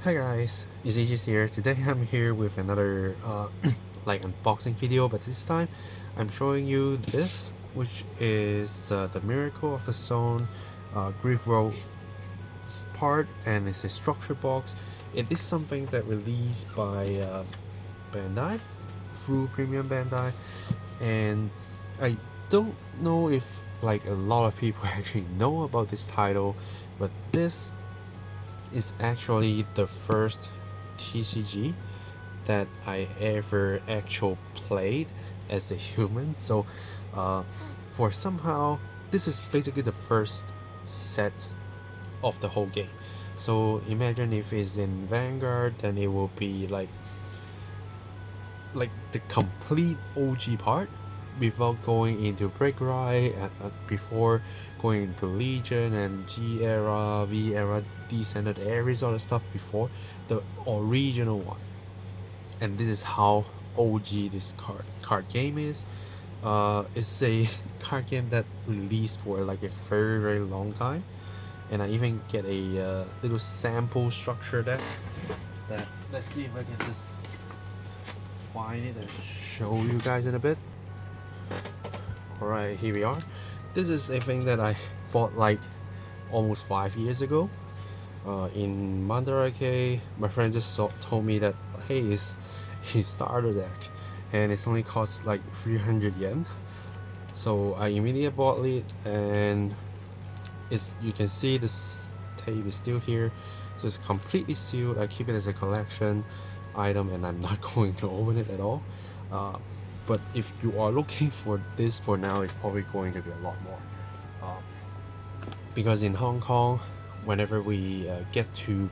Hi guys, it's Aegis here. Today I'm here with another unboxing video, but this time I'm showing you this, which is the Miracle of the Zone Grief Road part, and it's a structure box. It is something that released by Bandai through Premium Bandai, and I don't know if like a lot of people actually know about this title, but this is actually the first TCG that I ever actually played as a human. So for somehow this is basically the first set of the whole game. So imagine if it's in Vanguard, then it will be like the complete OG part without going into Break Right, before going into Legion and G era, V era, Descended, every sort of stuff before the original one. And this is how OG this card game is. It's a card game that released for like a very long time, and I even get a little sample structure deck. That let's see if I can just find it and show you guys in a bit. Alright, here we are. This is a thing that I bought like almost 5 years ago in Mandarake. My friend just told me that, hey, it's a starter deck and it's only costs like 300 yen. So I immediately bought it, and you can see this tape is still here, so it's completely sealed. I keep it as a collection item and I'm not going to open it at all. But if you are looking for this for now, it's probably going to be a lot more, because in Hong Kong, whenever we get to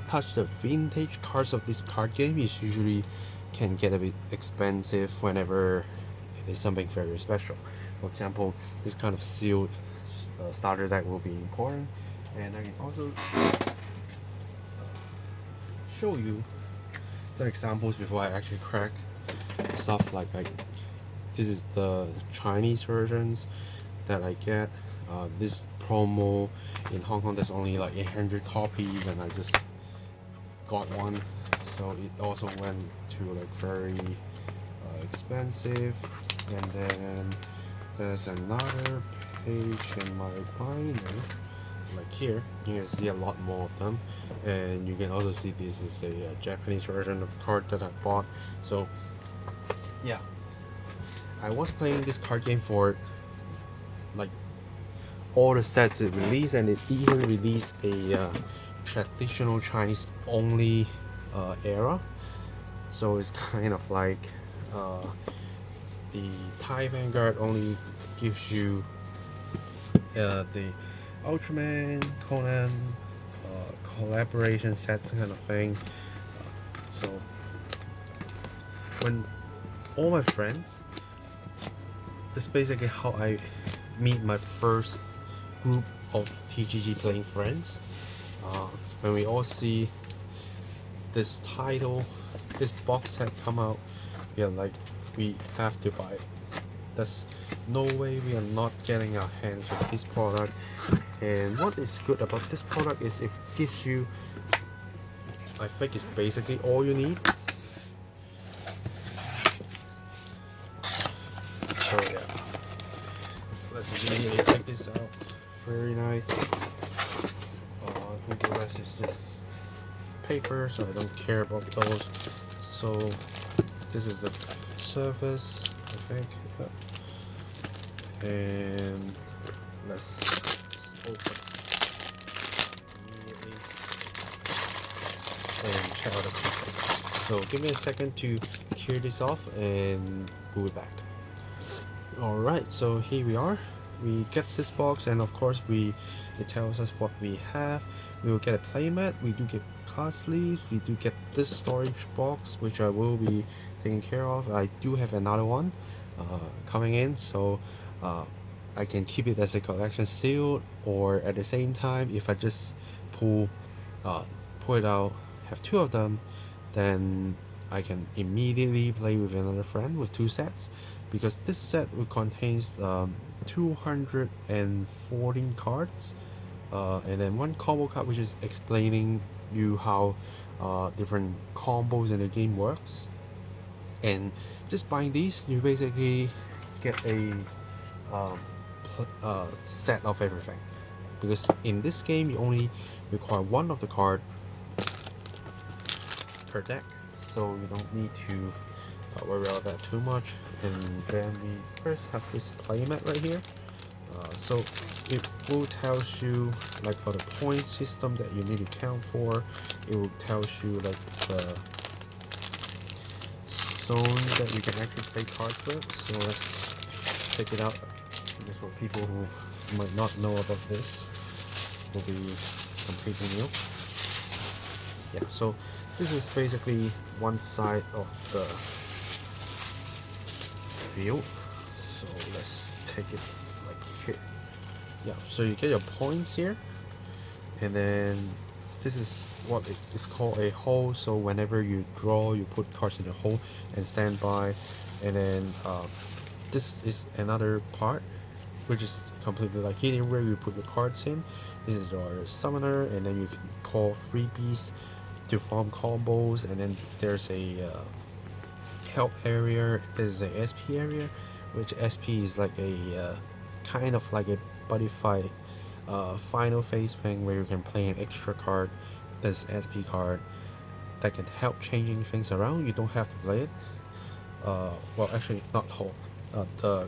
touch the vintage cards of this card game, it usually can get a bit expensive whenever it is something very special. For example, this kind of sealed starter deck will be important, and I can also show you some examples before I actually crack stuff. Like this is the Chinese versions that I get. This promo in Hong Kong, there's only like 800 copies, and I just got one, so it also went to like very expensive. And then there's another page in my binder. Like here, you can see a lot more of them, and you can also see this is a Japanese version of the card that I bought. So yeah, I was playing this card game for like all the sets it released, and it even released a traditional Chinese only era. So it's kind of like the Thai Vanguard only gives you the Ultraman, Conan collaboration sets kind of thing. So when all my friends, this is basically how I meet my first group of TCG playing friends. When we all see this title, this box set come out, we are like, we have to buy it. There's no way we are not getting our hands on this product. And what is good about this product is it gives you, I think it's basically all you need. So yeah, let's immediately take this out. Very nice. I think the rest is just paper, so I don't care about those. So this is the surface, I think. Yeah. And let's open immediately and check out the content. So give me a second to clear this off and we'll be back. Alright, so here we are. We get this box, and of course it tells us what we have. We will get a playmat, we do get card sleeves, we do get this storage box, which I will be taking care of. I do have another one coming in, so I can keep it as a collection sealed, or at the same time, if I just pull it out, have two of them, then I can immediately play with another friend with two sets, because this set will contains 214 cards, and then one combo card which is explaining you how different combos in the game works. And just buying these, you basically get a set of everything, because in this game you only require one of the card per deck, so you don't need to worry about that too much. And then we first have this playmat right here. So it will tell you like for the point system that you need to count for. It will tell you like the zone that you can actually play cards with. So let's check it out. Just for people who might not know about this, will be completely new. Yeah, so this is basically one side of the field. So let's take it like here. Yeah, so you get your points here, and then this is what it is called a hole. So whenever you draw, you put cards in the hole and stand by. And then this is another part which is completely like hidden, where you put your cards in. This is your summoner, and then you can call freebies to farm combos. And then there's a help area. This is a SP area, which SP is like a kind of like a buddy fight final phase thing, where you can play an extra card, this SP card, that can help changing things around. You don't have to play it. Well, actually not whole. The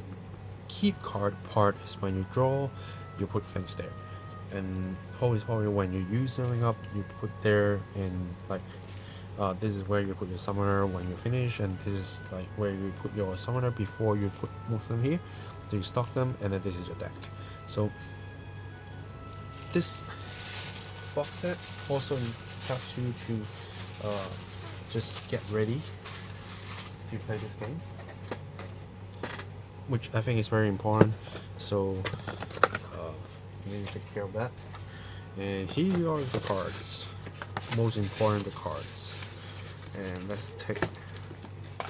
keep card part is when you draw, you put things there, and hold is probably when you use something up, you put there. And like this is where you put your summoner when you finish, and this is like where you put your summoner before you put move them here. So you stock them, and then this is your deck. So this box set also helps you to just get ready to play this game, which I think is very important. So you need to take care of that. And here are the cards, most important, the cards. And let's take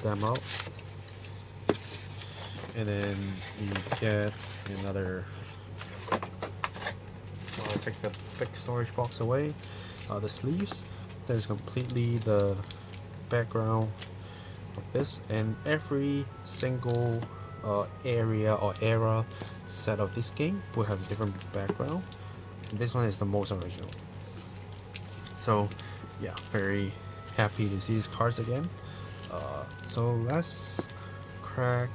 them out. And then you get another, I'll take the big storage box away. The sleeves, that is completely the background of this, and every single area or era set of this game will have a different background. And this one is the most original. So yeah, very happy to see these cards again. So let's crack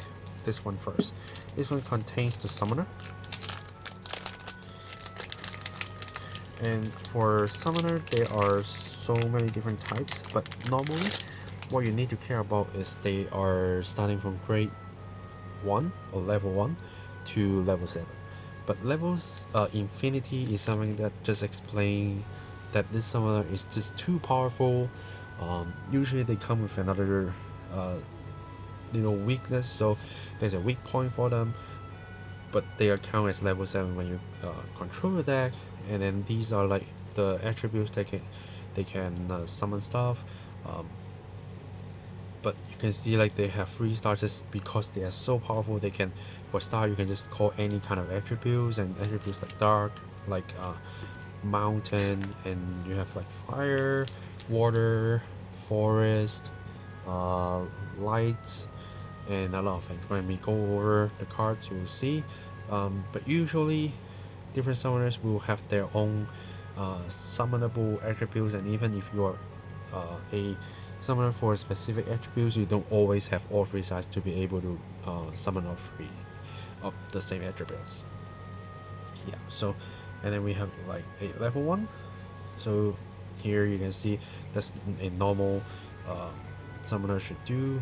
this one first. This one contains the summoner, and for summoner there are so many different types, but normally what you need to care about is they are starting from grade 1 or level 1 to level 7. But levels infinity is something that just explain that this summoner is just too powerful. Usually they come with another weakness, so there's a weak point for them, but they are counted as level 7 when you control the deck. And then these are like the attributes they can summon stuff. But you can see like they have 3 stars just because they are so powerful. They can, for star, you can just call any kind of attributes, and attributes like dark, like mountain, and you have like fire, water, forest, lights, and a lot of things. When we go over the cards, you will see. But usually different summoners will have their own summonable attributes, and even if you are a summoner for specific attributes, you don't always have all 3 sides to be able to summon all 3 of the same attributes. Yeah, so, and then we have like a level 1. So here you can see that's a normal summoner should do.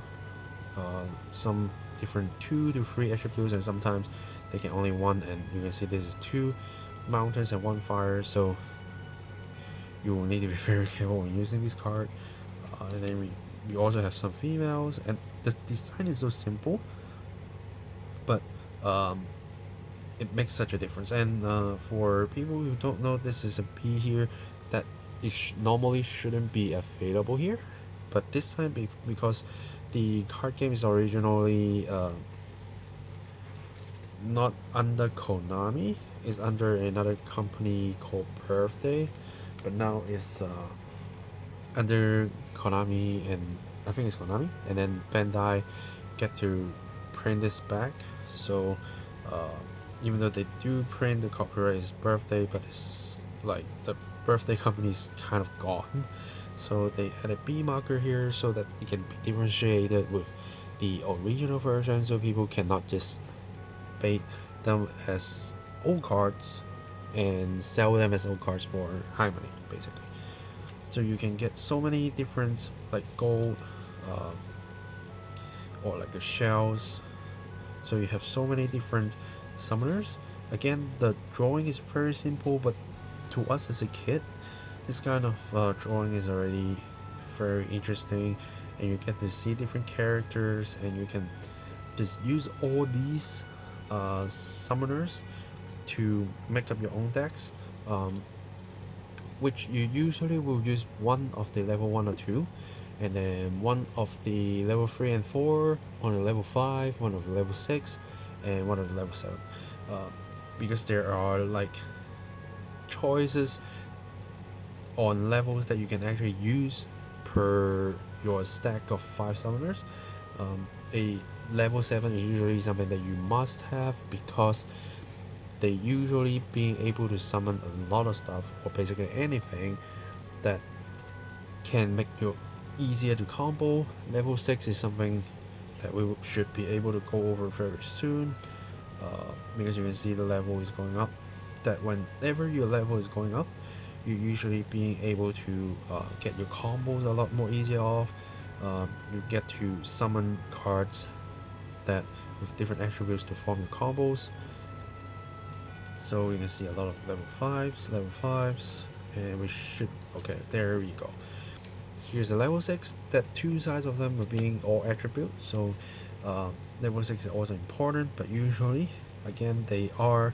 Some different 2 to 3 attributes, and sometimes they can only 1, and you can see this is 2 mountains and 1 fire, so you will need to be very careful when using this card. And then we also have some females, and the design is so simple, but it makes such a difference. And for people who don't know, this is a B here that it normally shouldn't be available here, but this time because the card game is originally not under Konami, is under another company called Birthday, but now it's under Konami, and I think it's Konami, and then Bandai get to print this back. So uh, even though they do print the copyright is Birthday, but it's like the Birthday company is kind of gone. So they add a B marker here so that it can be differentiated with the original version, so people cannot just bait them as old cards and sell them as old cards for high money, basically. So you can get so many different like gold uh, or like the shells. So you have so many different summoners. Again, the drawing is very simple, but to us as a kid, this kind of drawing is already very interesting, and you get to see different characters, and you can just use all these summoners to make up your own decks, which you usually will use one of the level 1 or 2, and then one of the level 3 and 4, one of the level 5, one of the level 6, and one of the level 7, because there are like choices on levels that you can actually use per your stack of 5 summoners. A level 7 is usually something that you must have, because they usually being able to summon a lot of stuff, or basically anything that can make you easier to combo. Level 6 is something that we should be able to go over very soon, because you can see the level is going up, that whenever your level is going up, you're usually being able to get your combos a lot more easier off. You get to summon cards that with different attributes to form your combos. So you can see a lot of level 5s, and we should, okay, there we go. Here's a level 6, that 2 sides of them are being all attributes, so level 6 is also important, but usually, again, they are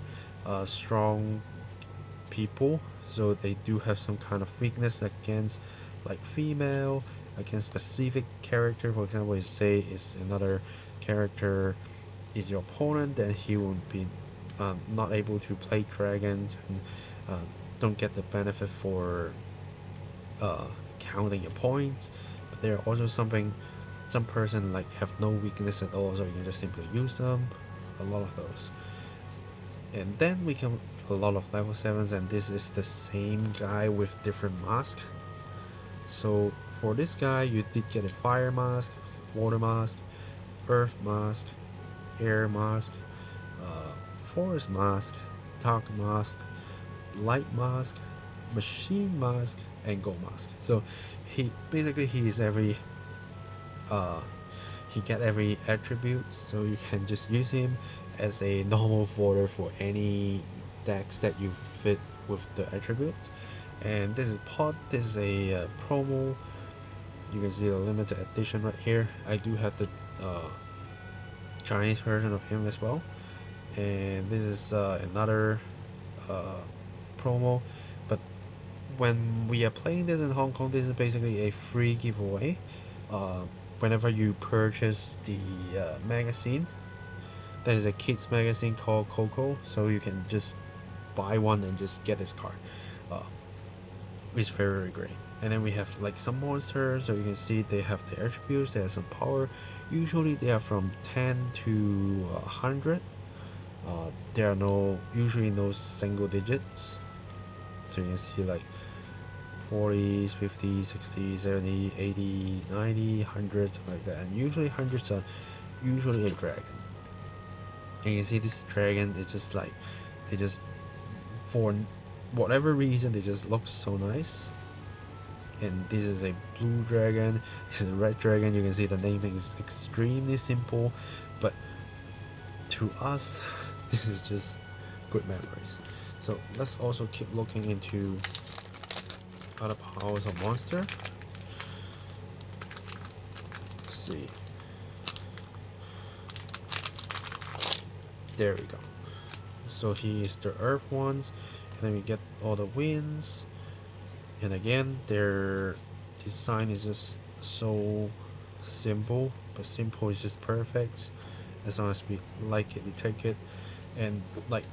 strong people, so they do have some kind of weakness against like female, against specific character. For example, say is another character is your opponent, then he will be not able to play dragons, and don't get the benefit for counting your points. But there are also some person like have no weakness at all, so you can just simply use them. A lot of those. And then we come a lot of level 7s, and this is the same guy with different mask. So for this guy, you did get a fire mask, water mask, earth mask, air mask, forest mask, dark mask, light mask, machine mask, and gold mask. So he is every he get every attribute, so you can just use him as a normal fodder for any decks that you fit with the attributes. And this is a promo. You can see the limited edition right here. I do have the Chinese version of him as well, and this is another promo. But when we are playing this in Hong Kong, this is basically a free giveaway. Whenever you purchase the magazine, there is a kids magazine called Coco, so you can just buy one and just get this card, which is very, very great. And then we have like some monsters, so you can see they have their attributes, they have some power. Usually they are from 10 to 100. There are usually no single digits, so you can see like 40s, 50s, 60s, 70s, 80s, 90s, 100s, something like that. And usually hundreds are usually a dragon. And you can see this dragon is just like, they just, for whatever reason, they just look so nice. And this is a blue dragon, this is a red dragon. You can see the naming is extremely simple, but to us, this is just good memories. So let's also keep looking into other powers of monster. Let's see. There we go. So here's the earth ones, and then we get all the winds. And again, their design is just so simple, but simple is just perfect. As long as we like it, we take it. And like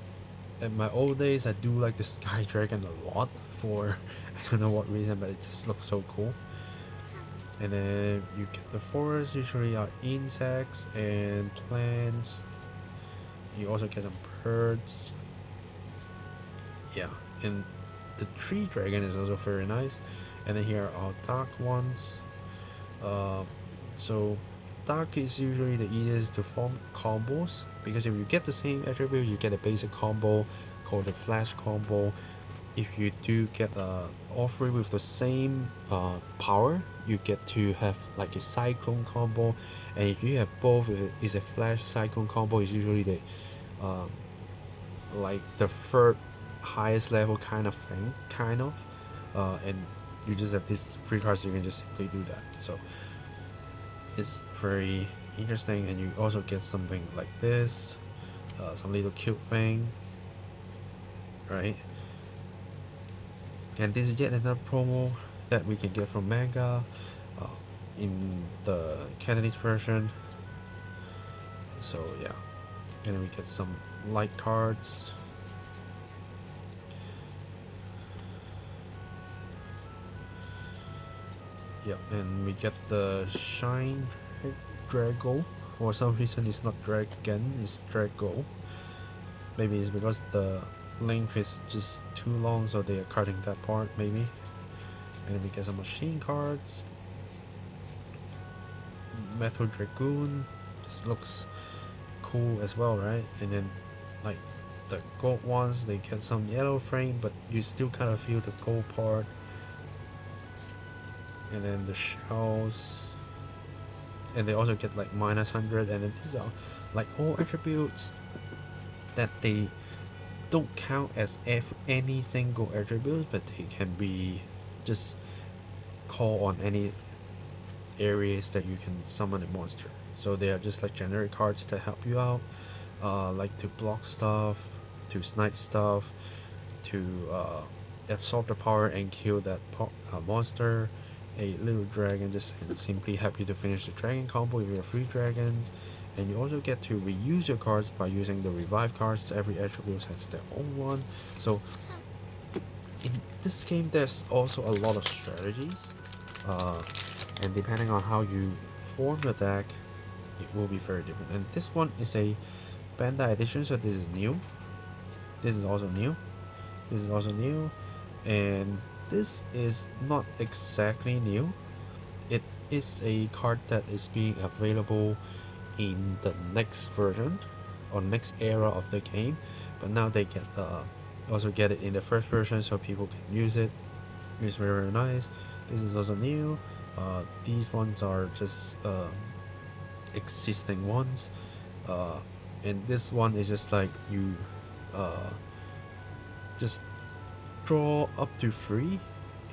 in my old days, I do like the Sky Dragon a lot for I don't know what reason, but it just looks so cool. And then you get the forest, usually are insects and plants. You also get some birds. Yeah, and the tree dragon is also very nice. And then here are dark ones. So dark is usually the easiest to form combos, because if you get the same attribute, you get a basic combo called the flash combo. If you do get all three with the same power, you get to have like a cyclone combo. And if you have both, if it is a flash cyclone combo, is usually the like the third highest level kind of thing, and you just have these three cards, you can just simply do that. So it's very interesting. And you also get something like this, some little cute thing, right? And this is yet another promo that we can get from manga in the Cantonese version. So yeah, and then we get some light cards. Yeah, and we get the Shine Drago. For some reason it's not Dragon, it's Drago. Maybe it's because the length is just too long, so they are cutting that part maybe. And then we get some machine cards. Metal Dragoon. This looks cool as well, right? And then like the gold ones, they get some yellow frame, but you still kind of feel the gold part. And then the shells, and they also get like -100. And then these are like all attributes that they don't count as any single attribute, but they can be just call on any areas that you can summon a monster. So they are just like generic cards to help you out, like to block stuff, to snipe stuff, to absorb the power and kill that monster. A little dragon just simply help you to finish the dragon combo if you have 3 dragons. And you also get to reuse your cards by using the revive cards. Every attribute has their own one. So in this game there's also a lot of strategies, and depending on how you form your deck, it will be very different. And this one is a Bandai edition, so this is new. This is also new. This is also new. And this is not exactly new. It is a card that is being available in the next version or next era of the game, but now they get also get it in the first version, so people can use it. It's very, very nice. This is also new. These ones are just existing ones, and this one is just like you just draw up to 3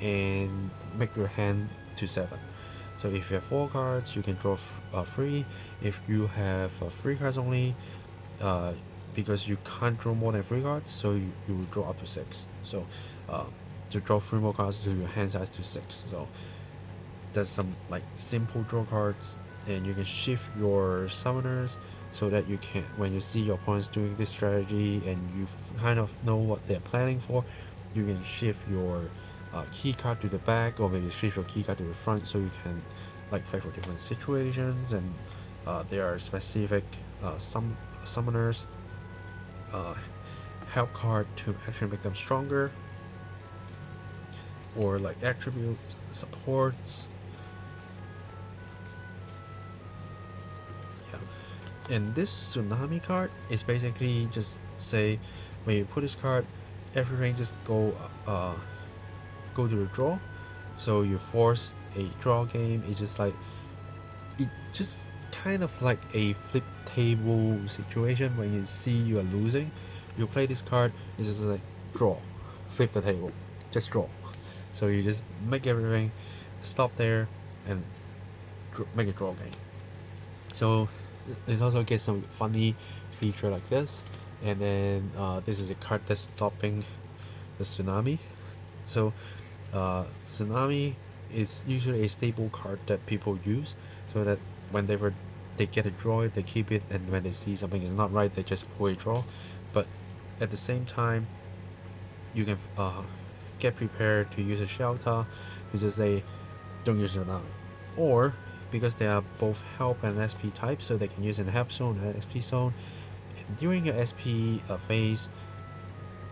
and make your hand to 7. So if you have 4 cards, you can draw 3. If you have 3 cards only, because you can't draw more than 3 cards, so you will draw up to 6. So to draw 3 more cards to your hand size to 6. So there's some like simple draw cards, and you can shift your summoners so that you can, when you see your opponents doing this strategy and you kind of know what they're planning for, you can shift your key card to the back, or maybe shift your key card to the front, so you can like fight for different situations. And there are specific summoners help card to actually make them stronger, or like attributes, supports. Yeah, and this tsunami card is basically just say when you put this card, everything just go to the draw. So you force a draw game. It's just like, it just kind of like a flip table situation. When you see you are losing, you play this card, it's just like draw, flip the table, just draw. So you just make everything stop there and make a draw game. So it also gets some funny feature like this. And then this is a card that's stopping the tsunami. So tsunami is usually a stable card that people use, so that whenever they get a draw, they keep it, and when they see something is not right, they just pull a draw. But at the same time, you can get prepared to use a shelter to just say don't use tsunami, or because they are both help and SP types, so they can use in the help zone and SP zone. And during your SP phase,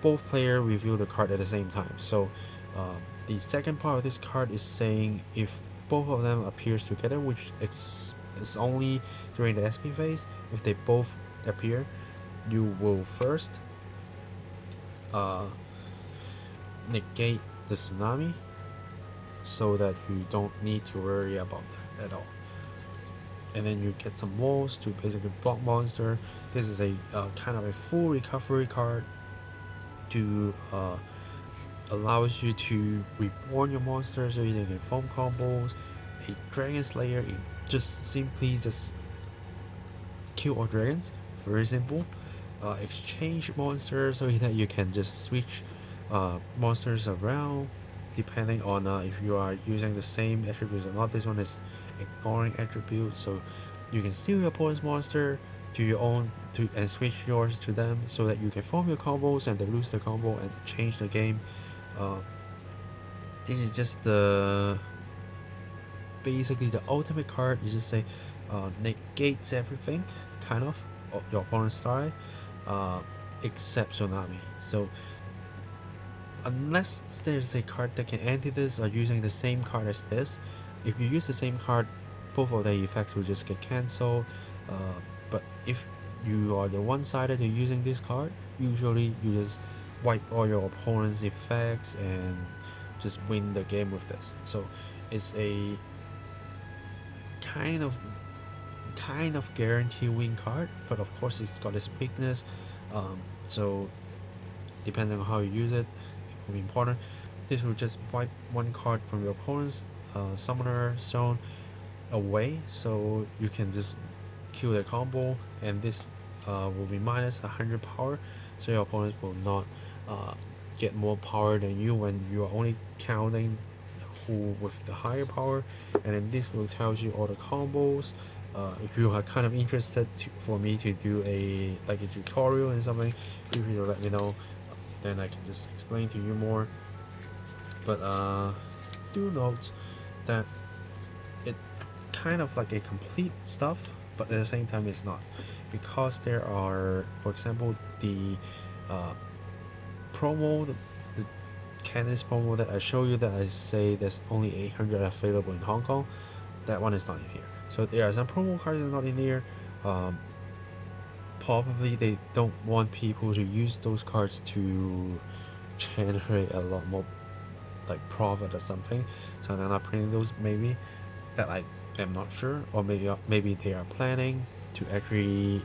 both players reveal the card at the same time. So the second part of this card is saying if both of them appears together, which is only during the SP phase. If they both appear, you will first negate the tsunami, so that you don't need to worry about that at all. And then you get some walls to basically block monster. This is a kind of a full recovery card to allows you to reborn your monsters so you can form combos. A Dragon Slayer, it just simply just kill all dragons, very simple. Exchange monsters so that you can just switch monsters around depending on if you are using the same attributes or not. This one is ignoring attribute, so you can steal your opponent's monster to your own and switch yours to them so that you can form your combos and they lose the combo and change the game. This is just basically the ultimate card. You just say negates everything kind of your opponent's style except tsunami. So unless there's a card that can anti this or using the same card as this, if you use the same card, both of the effects will just get cancelled. But if you are the one-sided to using this card, usually you just wipe all your opponent's effects and just win the game with this. So it's a kind of guarantee win card, but of course it's got its weakness. So depending on how you use it, it will be important. This will just wipe one card from your opponent's summoner zone away, so you can just kill the combo, and this will be minus 100 power, so your opponent will not get more power than you when you are only counting who with the higher power. And then this will tell you all the combos. If you are kind of interested for me to do a tutorial and something, feel free to let me know, then I can just explain to you more. But do note that it kind of like a complete stuff, but at the same time it's not, because there are, for example, the promo, the Candice promo that I show you, that I say there's only 800 available in Hong Kong. That one is not in here. So there are some promo cards that are not in here. Probably they don't want people to use those cards to generate a lot more like profit or something, so they're not printing those. Maybe that I am not sure, or maybe they are planning to actually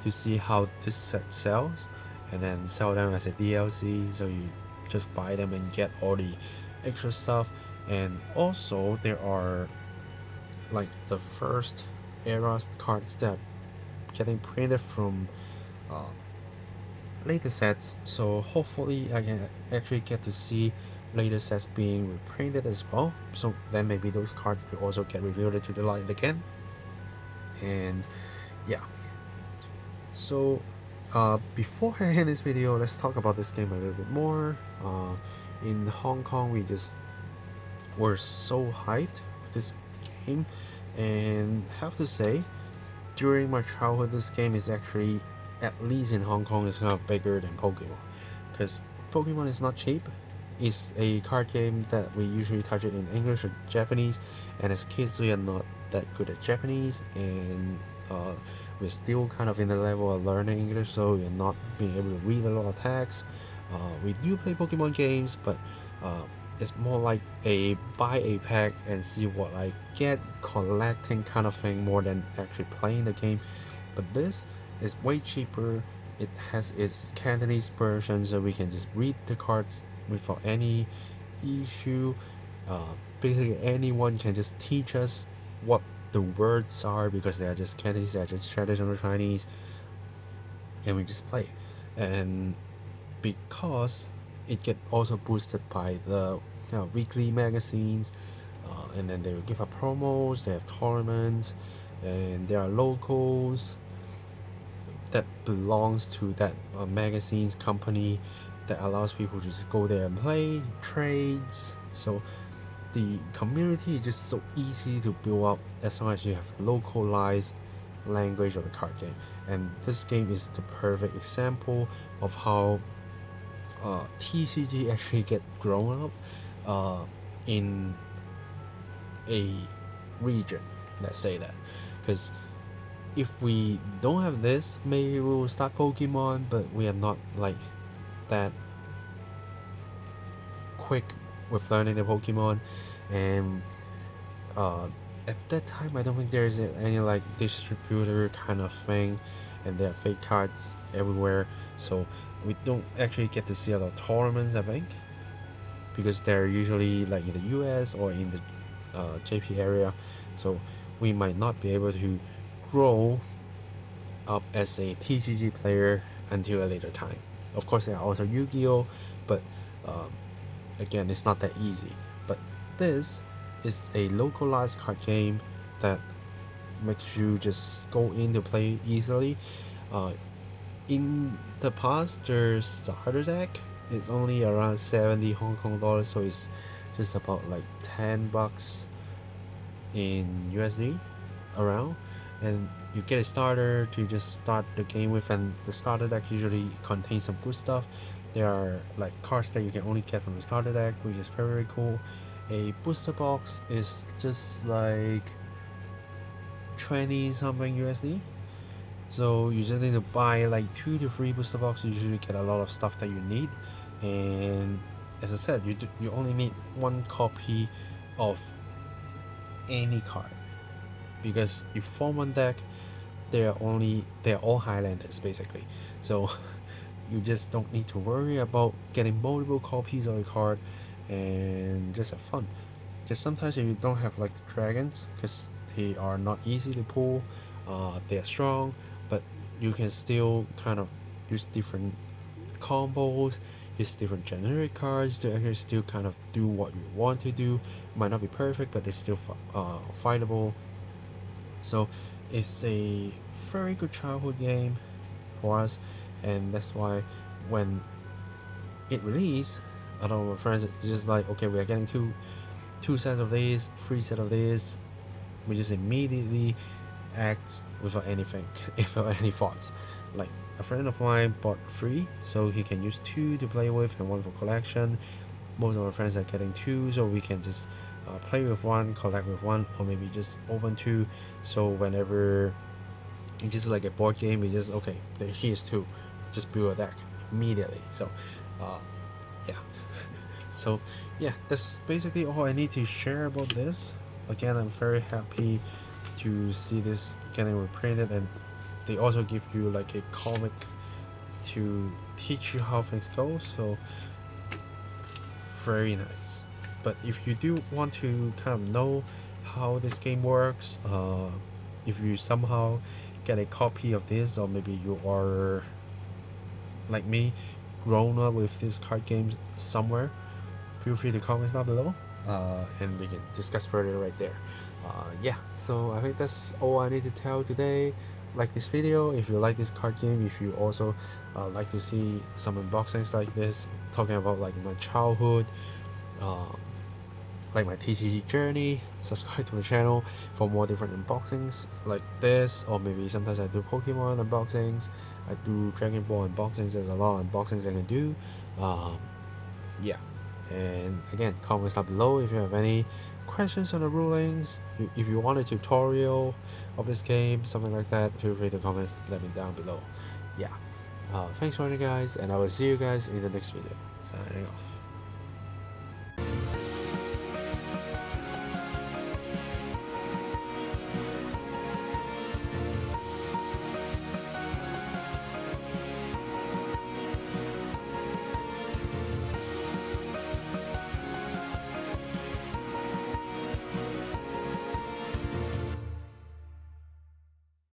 to see how this set sells and then sell them as a DLC, so you just buy them and get all the extra stuff. And also there are like the first era cards that are getting printed from later sets, so hopefully I can actually get to see later sets being reprinted as well, so then maybe those cards will also get revealed to the light again. And yeah, so before I end this video, let's talk about this game a little bit more. In Hong Kong, we just were so hyped with this game, and have to say, during my childhood, this game is actually, at least in Hong Kong, is kind of bigger than Pokemon, because Pokemon is not cheap. It's a card game that we usually touch it in English or Japanese, and as kids we are not that good at Japanese, and we're still kind of in the level of learning English, so we're not being able to read a lot of text. We do play Pokemon games, but it's more like a buy a pack and see what I get, collecting kind of thing, more than actually playing the game. But this is way cheaper. It has its Cantonese version, so we can just read the cards without any issue. Basically anyone can just teach us what the words are, because they are just Cantonese, they are just traditional Chinese, and we just play. And because it get also boosted by the weekly magazines, and then they will give up promos, they have tournaments, and there are locals that belongs to that magazines company that allows people to just go there and play trades. So the community is just so easy to build up as long as you have localized language of the card game. And this game is the perfect example of how TCG actually get grown up in a region, let's say that. Because if we don't have this, maybe we will start Pokemon, but we are not like that quick with learning the Pokemon. And at that time I don't think there's any like distributor kind of thing, and there are fake cards everywhere, so we don't actually get to see a lot of tournaments, I think, because they're usually like in the US or in the JP area, so we might not be able to grow up as a TCG player until a later time. Of course there are also Yu-Gi-Oh, but again, it's not that easy. But this is a localized card game that makes you just go in to play easily. In the past, their starter deck is only around 70 Hong Kong dollars, so it's just about like $10 in USD around, and you get a starter to just start the game with, and the starter deck usually contains some good stuff. There are like cards that you can only get from the starter deck, which is very, very cool. A booster box is just like 20 something USD, so you just need to buy like 2 to 3 booster boxes. You usually get a lot of stuff that you need, and as I said, you only need 1 copy of any card, because you form 1 deck, they're all Highlanders basically, so you just don't need to worry about getting multiple copies of a card, and just have fun. Because sometimes if you don't have like the dragons, because they are not easy to pull, they are strong, but you can still kind of use different combos, use different generic cards to actually still kind of do what you want to do. Might not be perfect, but it's still fightable. So it's a very good childhood game for us, and that's why when it released, I don't know, my friends just like, okay, we are getting two sets of these, 3 sets of these. We just immediately act without anything, without any thoughts. Like a friend of mine bought 3, so he can use 2 to play with and 1 for collection. Most of our friends are getting 2, so we can just play with 1, collect with 1, or maybe just open 2. So whenever it's just like a board game, we just, okay, here's 2, just build a deck immediately. So yeah. So yeah, that's basically all I need to share about this. Again, I'm very happy to see this getting reprinted, and they also give you like a comic to teach you how things go, so very nice. But if you do want to kind of know how this game works, if you somehow get a copy of this, or maybe you are like me, grown up with these card games somewhere, feel free to comment down below, and we can discuss further right there. Yeah, so I think that's all I need to tell today. Like this video if you like this card game. If you also like to see some unboxings like this, talking about like my childhood, like my TCG journey, subscribe to my channel for more different unboxings like this, or maybe sometimes I do Pokemon unboxings, I do Dragon Ball unboxings. There's a lot of unboxings I can do. Yeah, and again, comments down below if you have any questions on the rulings. If you want a tutorial of this game, something like that, feel free to comment, let me down below. Yeah, thanks for watching guys, and I will see you guys in the next video. Signing off.